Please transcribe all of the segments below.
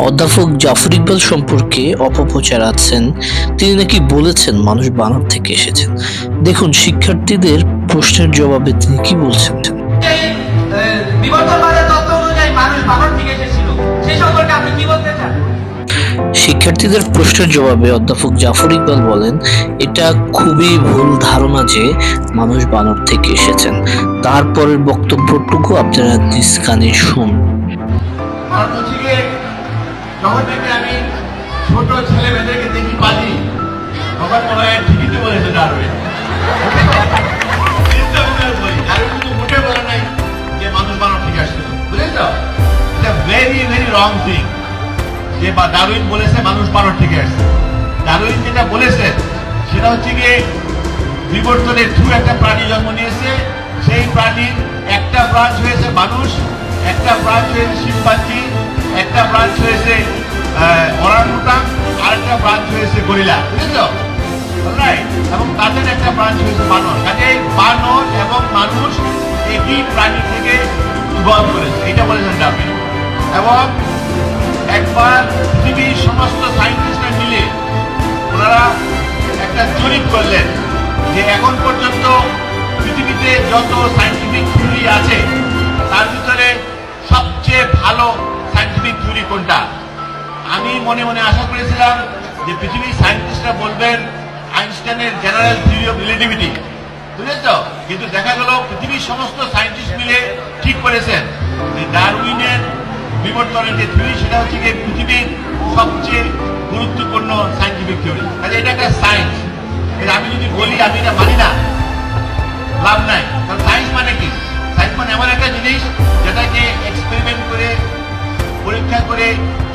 অধ্যাপক জাফর ইকবাল সম্পর্কে অপপ্রচার আছেন। তিনি নাকি বলেছেন মানুষ বানর থেকে এসেছেন। দেখুন শিক্ষার্থীদের প্রশ্নের জবাবে তিনি কি বলছেন। শিক্ষার্থীদের প্রশ্নের জবাবে অধ্যাপক জাফর ইকবাল বলেন, এটা খুবই ভুল ধারণা যে মানুষ বানর থেকে এসেছেন। তারপরের বক্তব্যটুকু আপনারা নিজ কানে শুন। যখন থেকে আমি ছোট ছেলে মেয়েদেরকে দেখি পালি, তখন মনে হয় ঠিকই তো বলেছে ডারউইন। কিন্তু মুখে বলে নাই যে মানুষ বানর থেকে আসছিল, বুঝেছ? এটা ভেরি ভেরি রং থিং যে ডারউইন বলেছে মানুষ বানর থেকে আসছে। ডারউইন যেটা বলেছে সেটা হচ্ছে গিয়ে বিবর্তনের থ্রু একটা প্রাণী জন্ম নিয়েছে। সেই প্রাণীর একটা ব্রাঞ্চ হয়েছে মানুষ, একটা ব্রাঞ্চ হয়েছে শিম্পাঞ্জি, একটা ব্রাঞ্চ হয়েছে ওরাংউটাং, আর একটা ব্রাঞ্চ হয়েছে গরিলা, বুঝেছো? এবং তাদের একটা ব্রাঞ্চ হয়েছে বানর। কাজে বানর এবং মানুষ একই প্রাণী থেকে ইভলভ করেছে, এটা বলেছেন ডারউইন। এবং একবার পৃথিবীর সমস্ত সায়েন্টিস্টরা মিলে ওনারা একটা জরিপ করলেন যে এখন পর্যন্ত পৃথিবীতে যত সায়েন্টিফিক থিওরি আছে তার ভিতরে সবচেয়ে ভালো সায়েন্টিফিক থিওরি কোনটা। আমি মনে মনে আশা করেছিলাম যে পৃথিবীর সায়েন্টিস্টরা বলবেন আইনস্টাইনের জেনারেল থিওরি অফ রিলেটিভিটি, বুঝেছ? কিন্তু দেখা গেল পৃথিবীর সমস্ত সায়েন্টিস্ট মিলে ঠিক করেছেন যে ডারউইনের বিবর্তনের যে থিওরি সেটা হচ্ছে গিয়ে পৃথিবীর সবচেয়ে গুরুত্বপূর্ণ সায়েন্টিফিক থিওরি। কাজে এটা একটা সায়েন্স। আমি যদি বলি আমি এটা মানি না, লাভ নাই। কারণ সায়েন্স মানে কি? সায়েন্স মানে এমন একটা জিনিস যেটাকে এক্সপেরিমেন্ট করে পরীক্ষা করে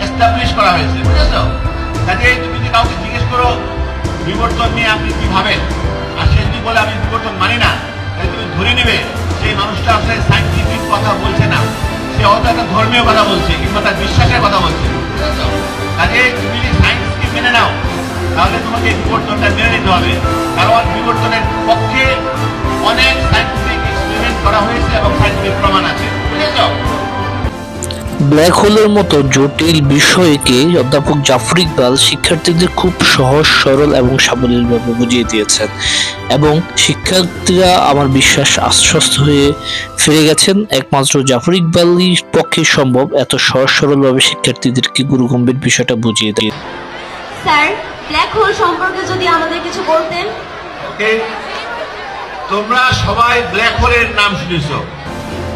এস্টাবলিশ করা হয়েছে, বুঝেছ? কাজে তুমি যদি কাউকে জিজ্ঞেস করো বিবর্তন নিয়ে আপনি কি ভাবেন, আর সে যদি বলে আমি বিবর্তন মানি না, তাহলে তুমি ধরে নিবে সেই মানুষটা আসলে সায়েন্টিফিক কথা বলছে না, সে হয়তো একটা ধর্মীয় কথা বলছে কিংবা তার বিশ্বাসের কথা বলছে, বুঝেছ? কাজে তুমি যদি সায়েন্সকে মেনে নাও তাহলে তোমাকে বিবর্তনটা মেনে নিতে হবে। কারণ বিবর্তনের পক্ষে অনেক সায়েন্টিফিক এক্সপেরিমেন্ট করা হয়েছে এবং সায়েন্টিফিক প্রমাণ আছে, বুঝেছ? ব্ল্যাক হোলের মতো জটিল বিষয়কে অধ্যাপক জাফর ইকবাল শিক্ষার্থীদের খুব সহজ সরল এবং সাবলীলভাবে বুঝিয়ে দিয়েছেন এবং শিক্ষার্থীরা আমার বিশ্বাস আশ্বস্ত হয়ে ফিরে গেছেন। একমাত্র জাফর ইকবালই পক্ষে সম্ভব এত সহজ সরলভাবে শিক্ষার্থীদেরকে গুরুগম্ভীর বিষয়টা বুঝিয়ে দিয়ে। স্যার, ব্ল্যাক হোল সম্পর্কে যদি আমাদের কিছু বলতেন। ওকে, তোমরা সবাই ব্ল্যাক হোলের নাম শুনেছো।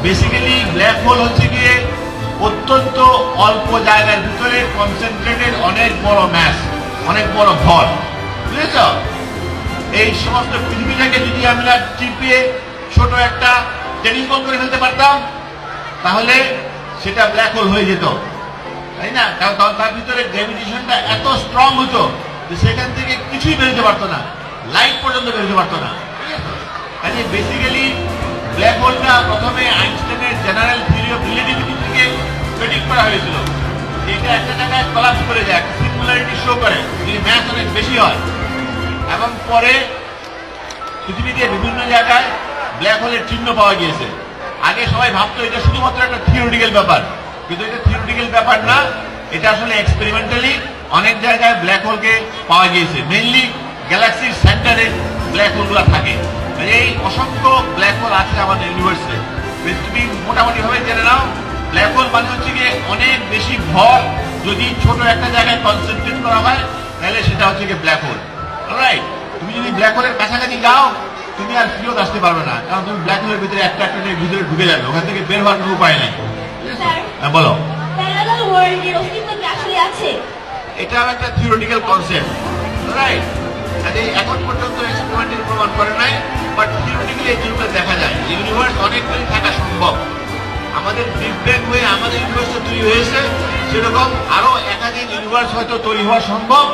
বেসিক্যালি ব্ল্যাক হোল হচ্ছে গিয়ে অত্যন্ত অল্প জায়গার ভিতরে কনসেন্ট্রেটেড অনেক বড় ম্যাস, অনেক বড় ভর, বুঝেছ? এই সমস্ত পৃথিবীটাকে যদি আমরা টিপিয়ে ছোট একটা টেনিস বল করে ফেলতে পারতাম তাহলে সেটা ব্ল্যাক হোল হয়ে যেত, তাই না? কারণ তার ভিতরে গ্র্যাভিটেশনটা এত স্ট্রং হতো যে সেখান থেকে কিছুই বেরোতে পারতো না, লাইট পর্যন্ত বেরোতে পারতো না। কাজে বেসিক্যালি ব্ল্যাক হোলটা প্রথমে আইনস্টাইনের জেনারেল থিওরি অফ রিলেটিভিটি থেকে প্রেডিক্ট করা হয়েছিল। এটা একটা জায়গায় কোলাপস করে যায়, সিঙ্গুলারিটি শো করে যদি ম্যাস অনেক বেশি হয়। এবং পরে পৃথিবীতে বিভিন্ন জায়গায় ব্ল্যাক হোলের চিহ্ন পাওয়া গিয়েছে। আগে সবাই ভাবতো এটা শুধুমাত্র একটা থিওরিটিক্যাল ব্যাপার, কিন্তু এটা থিওরিটিক্যাল ব্যাপার না, এটা আসলে এক্সপেরিমেন্টালি অনেক জায়গায় ব্ল্যাক হোলকে পাওয়া গিয়েছে। মেইনলি গ্যালাক্সির সেন্টারে ব্ল্যাক হোলগুলো থাকে। এই অসংখ্য ব্ল্যাক হোল আছে আমাদের ইউনিভার্সে। তুমি মোটামুটি ভাবে জেনে নাও ব্ল্যাক হোল মানে হচ্ছে গিয়ে অনেক বেশি ভর যদি ছোট একটা জায়গায় কনসেন্ট্রেট করা হয় তাহলে সেটা হচ্ছে গিয়ে ব্ল্যাক হোল। অলরাইট, তুমি যদি ব্ল্যাক হোলের কাছাকাছি যাও তুমি আর ফিরত আসতে পারবে না, কারণ তুমি ব্ল্যাক হোলের ভিতরে একটা ভিতরে ঢুকে যাবে, ওখান থেকে বের হওয়ার কোনো উপায় নেই। বলো, এটা একটা থিওরিটিক্যাল কনসেপ্ট, রাইট? এখন পর্যন্ত এক্সপেরিমেন্টের প্রমাণ করে নাই, বাট থিওরিটিক্যালি এই জিনিসটা দেখা যায় ইউনিভার্স অনেকগুলি থাকা সম্ভব। আমাদের বিগ ব্যাং হয়ে আমাদের ইউনিভার্সটা তৈরি হয়েছে, সেরকম আরো একাধিক ইউনিভার্স হয়তো তৈরি হওয়া সম্ভব।